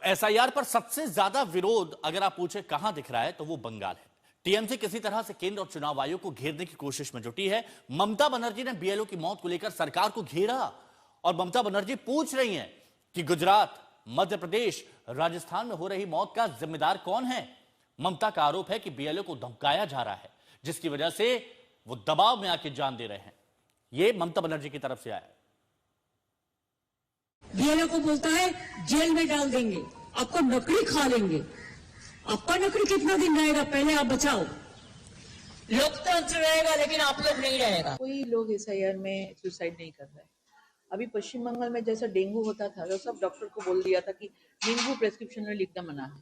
SIR पर सबसे ज्यादा विरोध अगर आप पूछे कहां दिख रहा है तो वो बंगाल है। टीएमसी किसी तरह से केंद्र और चुनाव आयोग को घेरने की कोशिश में जुटी है। ममता बनर्जी ने बीएलओ की मौत को लेकर सरकार को घेरा और ममता बनर्जी पूछ रही हैं कि गुजरात, मध्य प्रदेश, राजस्थान में हो रही मौत का जिम्मेदार कौन है। ममता का आरोप है कि बीएलओ को धमकाया जा रहा है, जिसकी वजह से वो दबाव में आके जान दे रहे हैं। ये ममता बनर्जी की तरफ से आया है। बीएलओ को बोलता है जेल में डाल देंगे, आपको नौकरी खा लेंगे। आपका नौकरी कितना दिन रहेगा, पहले आप बचाओ। लोकतंत्र रहेगा लेकिन आप लोग नहीं रहेगा। कोई लोग एसआईआर में सुसाइड नहीं कर रहे हैं। अभी पश्चिम बंगाल में जैसा डेंगू होता था तो सब डॉक्टर को बोल दिया था कि डेंगू प्रेस्क्रिप्शन में लिखना मना है।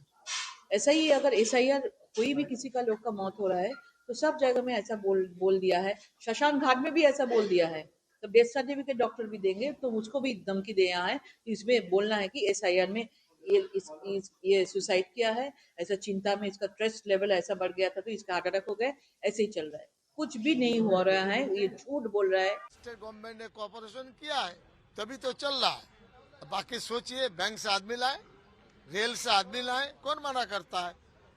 ऐसा ही अगर एसआईआर कोई भी किसी का लोग का मौत हो रहा है तो सब जगह में ऐसा बोल दिया है। शशांक घाट में भी ऐसा बोल दिया है। तो डेथ सर्टिफिकेट डॉक्टर भी देंगे तो मुझको भी धमकी दिया है। इसमें बोलना है कि एसआईआर में ये सुसाइड किया है, ऐसा चिंता में इसका स्ट्रेस लेवल ऐसा बढ़ गया था तो इसका हार्ट अटैक हो गया। ऐसे ही चल रहा है, कुछ भी नहीं हो रहा है, ये झूठ बोल रहा है। स्टेट गवर्नमेंट ने कोऑपरेशन किया है तभी तो चल रहा है। बाकी सोचिए, बैंक से आदमी लाए, रेल से आदमी लाए, कौन मना करता है।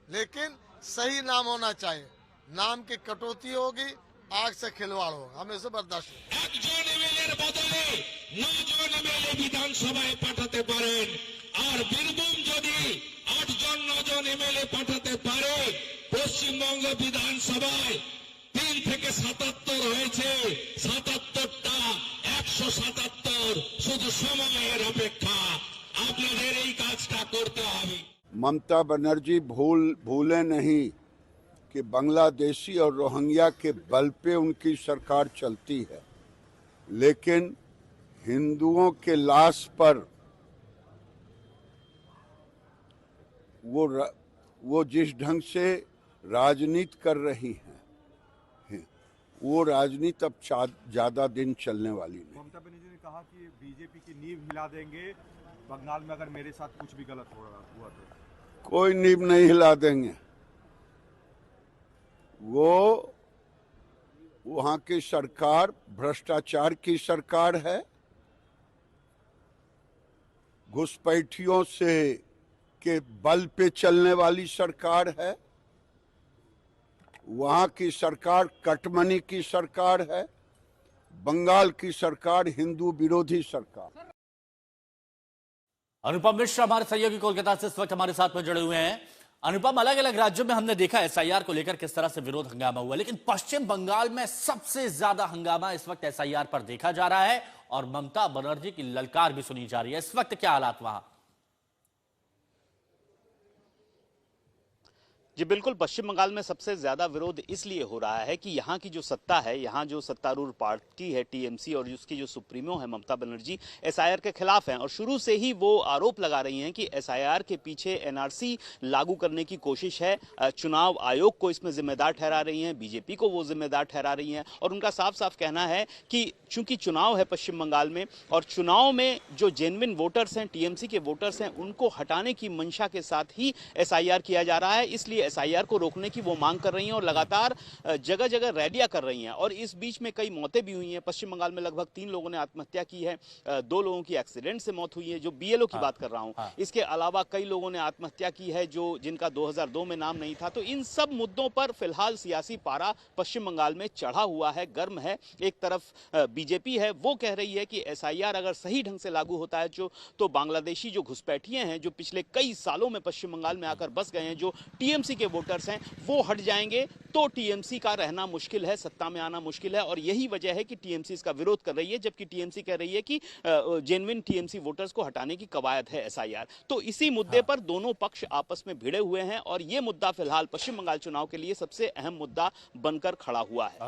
लेकिन सही नाम होना चाहिए। नाम की कटौती होगी, आग से खिलवाड़ होगा, हमें से बर्दाश्त বিধানসভায় পাঠাতে পারেন আর বীরভূম যদি 8 জন 9 জন এমএলএ পাঠাতে পারে, পশ্চিমবঙ্গ বিধানসভায় 3 থেকে 77 হয়েছে, 77টা 177 শুধু সময়ের অপেক্ষা। আপনাদের এই কাজটা করতে হবে। ममता बनर्जी भूले नहीं कि बांग्लादेशी और रोहिंग्या के बल पे उनकी सरकार चलती है, लेकिन हिंदुओं के लाश पर वो जिस ढंग से राजनीति कर रही हैं, वो राजनीति अब ज्यादा दिन चलने वाली नहीं। ममता बनर्जी ने कहा कि बीजेपी की नींव हिला देंगे बंगाल में अगर मेरे साथ कुछ भी गलत हुआ तो। कोई नींव नहीं हिला देंगे। वो वहां की सरकार भ्रष्टाचार की सरकार है, घुसपैठियों से के बल पे चलने वाली सरकार है। वहां की सरकार कटमनी की सरकार है। बंगाल की सरकार हिंदू विरोधी सरकार। अनुपम मिश्र हमारे सहयोगी कोलकाता से इस वक्त हमारे साथ में जुड़े हुए हैं। अनुपम, अलग अलग राज्यों में हमने देखा एसआईआर को लेकर किस तरह से विरोध हंगामा हुआ, लेकिन पश्चिम बंगाल में सबसे ज्यादा हंगामा इस वक्त एसआईआर पर देखा जा रहा है और ममता बनर्जी की ललकार भी सुनी जा रही है। इस वक्त क्या हालात वहां? जी बिल्कुल, पश्चिम बंगाल में सबसे ज्यादा विरोध इसलिए हो रहा है कि यहाँ की जो सत्ता है, यहाँ जो सत्तारूढ़ पार्टी है टीएमसी और उसकी जो सुप्रीमो है ममता बनर्जी, एसआईआर के खिलाफ हैं और शुरू से ही वो आरोप लगा रही हैं कि एसआईआर के पीछे एनआरसी लागू करने की कोशिश है। चुनाव आयोग को इसमें जिम्मेदार ठहरा रही हैं, बीजेपी को वो जिम्मेदार ठहरा रही हैं और उनका साफ साफ कहना है कि चूंकि चुनाव है पश्चिम बंगाल में और चुनाव में जो जेन्युइन वोटर्स हैं, टीएमसी के वोटर्स हैं, उनको हटाने की मंशा के साथ ही एसआईआर किया जा रहा है। इसलिए एसआईआर को रोकने की वो मांग कर रही हैं और लगातार जगह जगह रैलियां कर रही हैं और इस बीच में कई मौतें भी हुई हैं। पश्चिम बंगाल में लगभग 3 लोगों ने आत्महत्या की है, 2 लोगों की एक्सीडेंट से मौत हुई है, जो बीएलओ की बात कर रहा हूं। इसके अलावा कई लोगों ने आत्महत्या की है जो जिनका 2002 में नाम नहीं था। तो इन सब मुद्दों पर फिलहाल सियासी पारा पश्चिम बंगाल में चढ़ा हुआ है, गर्म है। एक तरफ बीजेपी है, वो कह रही है कि एसआईआर अगर सही ढंग से लागू होता है तो बांग्लादेशी जो घुसपैठिए हैं, जो पिछले कई सालों में पश्चिम बंगाल में आकर बस गए हैं, जो टीएमसी के वोटर्स हैं, वो हट जाएंगे तो टीएमसी का रहना मुश्किल है, सत्ता में आना मुश्किल है। और यही वजह है कि टीएमसी इसका विरोध कर रही है, जबकि टीएमसी कह रही है कि जेन्युइन टीएमसी वोटर्स को हटाने की कवायद है एसआईआर। तो इसी मुद्दे पर दोनों पक्ष आपस में भिड़े हुए हैं और ये मुद्दा फिलहाल पश्चिम बंगाल चुनाव के लिए सबसे अहम मुद्दा बनकर खड़ा हुआ है।